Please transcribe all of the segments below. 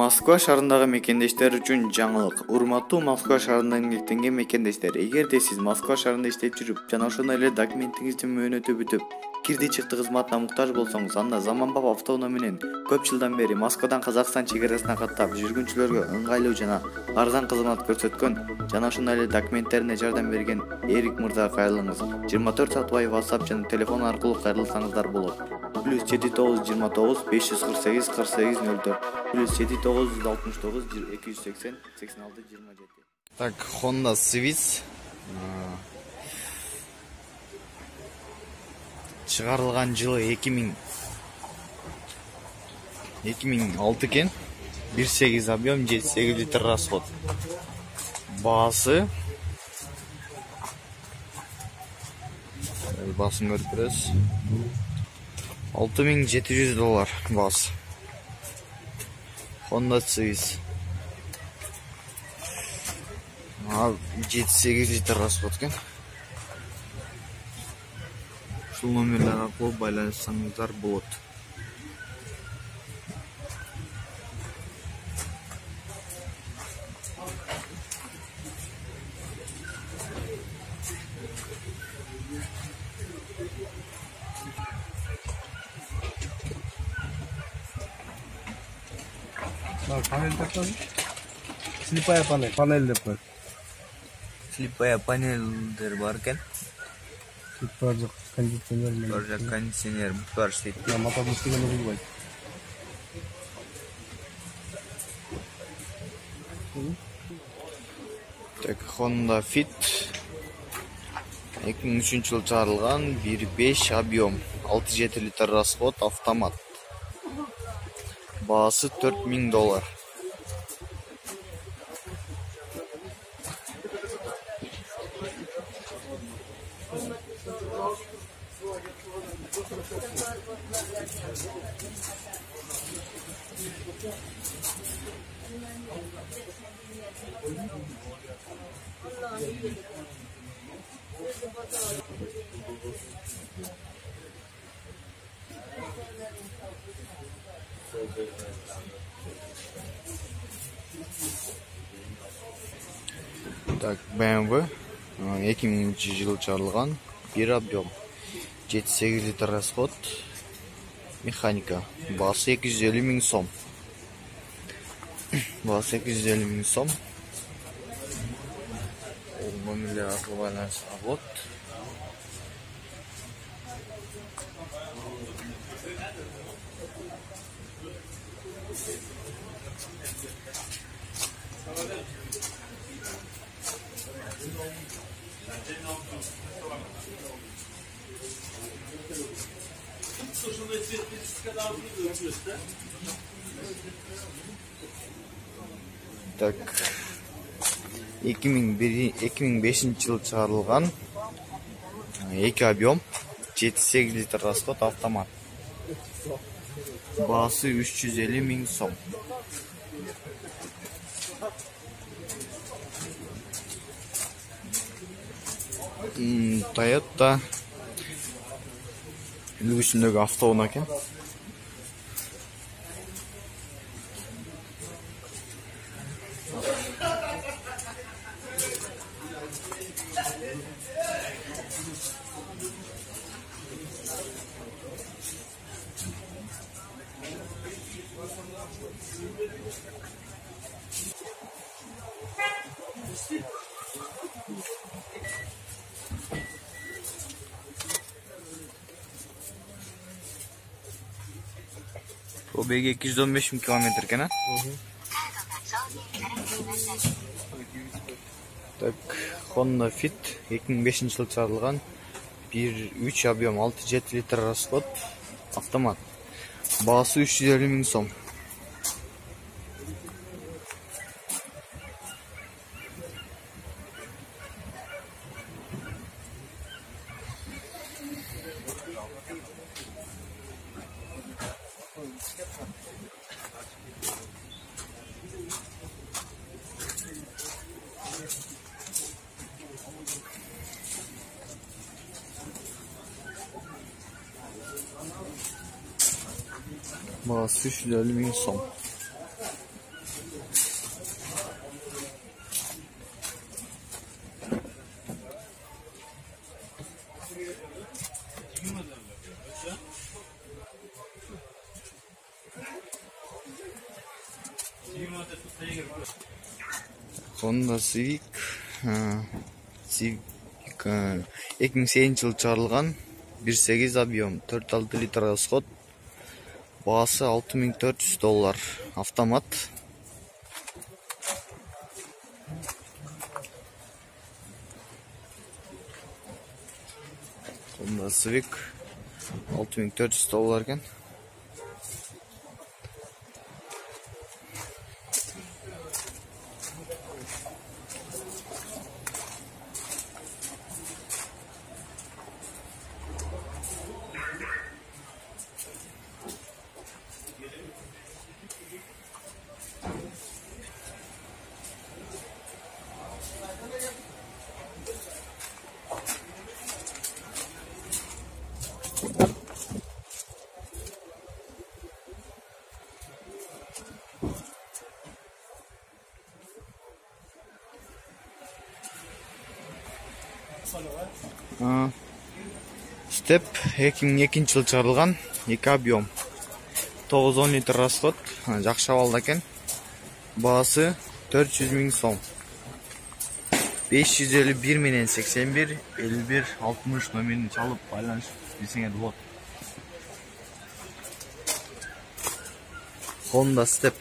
Москва шаарындагы мекендештер үчүн жаңылык. Урматтуу Москва шаарында эмгектенген мекендештер, эгерде сиз Москва шаарында иштеп жүрүп, жана ошондой эле документиңиздин мөөнөтү бүтүп, кирди-чыкты кызматына муктаж болсоңуз, анда заманбап автоунаа менен көп жылдан бери Москвадан Казакстан чек-арасына каттап, жүргүнчүлөргө ыңгайлуу жана арзан кызмат көрсөткөн жана ошондой эле документтерине жардам берген Эрик мырзага кайрылыңыз. 24 саат бою WhatsApp жана телефон аркылуу кайрылсаңыздар болот. +7929 548 4804 +7969 280 86 27. Так, Honda Civic чыгарылган жылы 2006 экен. 1.8 объем, 7.8 литр расход. Баасы баасын көрүп беребиз. $6700 баасы. Honda Civic. 7-8 литр расход экен. Ушул номерлер аркылуу байланышсаңыздар болот. Панель такой. Слепая панель такой. Слепая панельдер бар экен. Бар жак кондиционер менен. Бар жак кондиционер бар иштейт. Моторду иштегенде булбайт. Так, Honda Fit 2003 жылы чыгарылган, 1.5 объем, 6-7 литр расход, автомат. Баасы $4000. Так, BMW 2000 жылы чыгарылган, 1 объем, 7-8 литр расход, механика. Баасы 250 000 сом. Баасы 250 000 сом. Номерлер аркылуу байланышса болот. Так, 2005 жылы чыгарылган, 2 объем, 7-8 литр расход, автомат. Баасы 350 000 сом. Toyota үлгүсүндөгү автоунаа экен. Пробеги 215 000 км экен, а? Так, Honda Fit 2005 жылы чыгарылган, 1.3 объем, 6-7 литр расход, автомат. Баасы 350 000 сом. Баасы 350 миң сом. Honda Civic 2008 жылы чыгарылган, 1.8 объем, 4.6 литр расход. Баасы $6400. Автомат. Honda Civic $6400 ekan. Step 2002 жылы чыгарылган, 2 объем, 9-10 литр расход, жакшы абалда экен. Баасы 400 миң сом. 551 менен 81 51 60 номерин чалып байланышып билсеңер болот. Honda Step.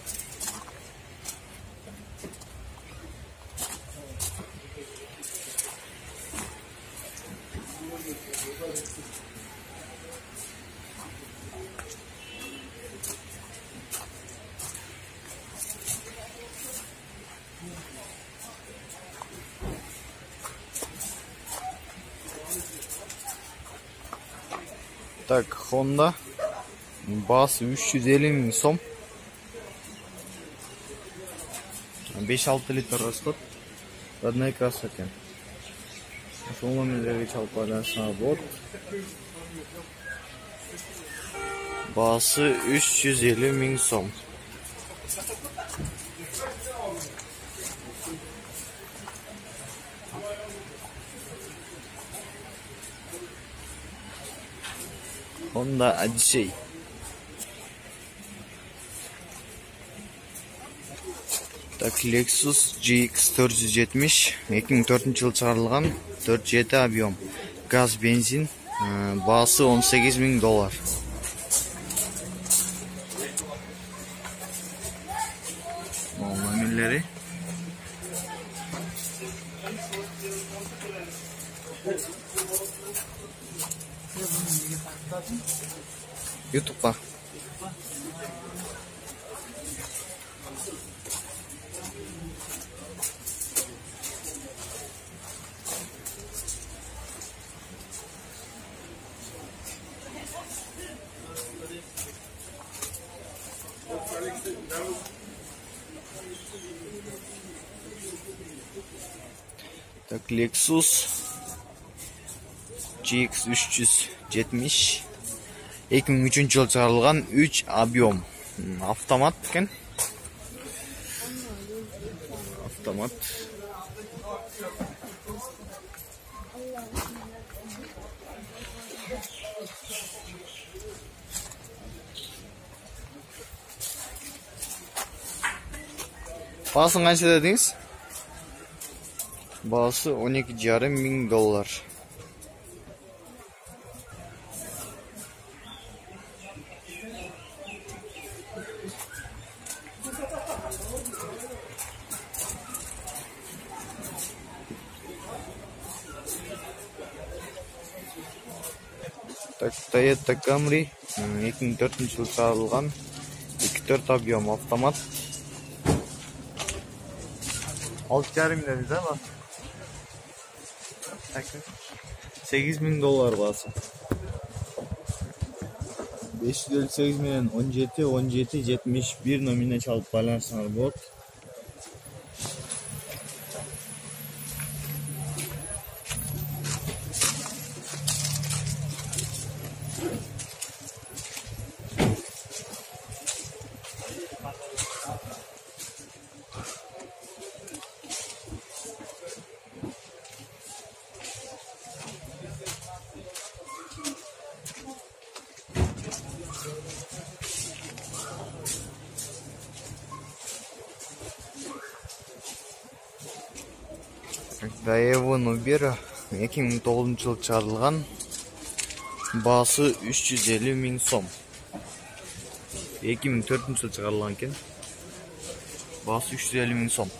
Так, Honda. Баасы 350 миң сом. 5-6 литр расход. Родная краса екен. Ошол номерлерге чалып байланышыңар болот. Баасы 350 миң сом. Honda Odyssey. Так, Lexus GX 470, 2004 жылы чыгарылган, 4.7 объем, газ, бензин, баасы $18 миң. Номерлери. YouTube'га. Так, Lexus GX 370, 2003 жылы чыгарылган, 3 объем, автомат екен. Автомат. Баасын канча дедиңиз? Баасы $12,5 миң. Так, Toyota Camry 2004 жылы чыгарылган, 2.4 объем, автомат. $6,5 дедиз, да? $8 миң баасы. 558 менен 17 17 71 номерine чалып байланышыңар болот. Даевон Убера 2009-жылы чыгарылган. Баасы 350 000 сом. 2004-жылы чыгарылган экен. Баасы 350 000 сом.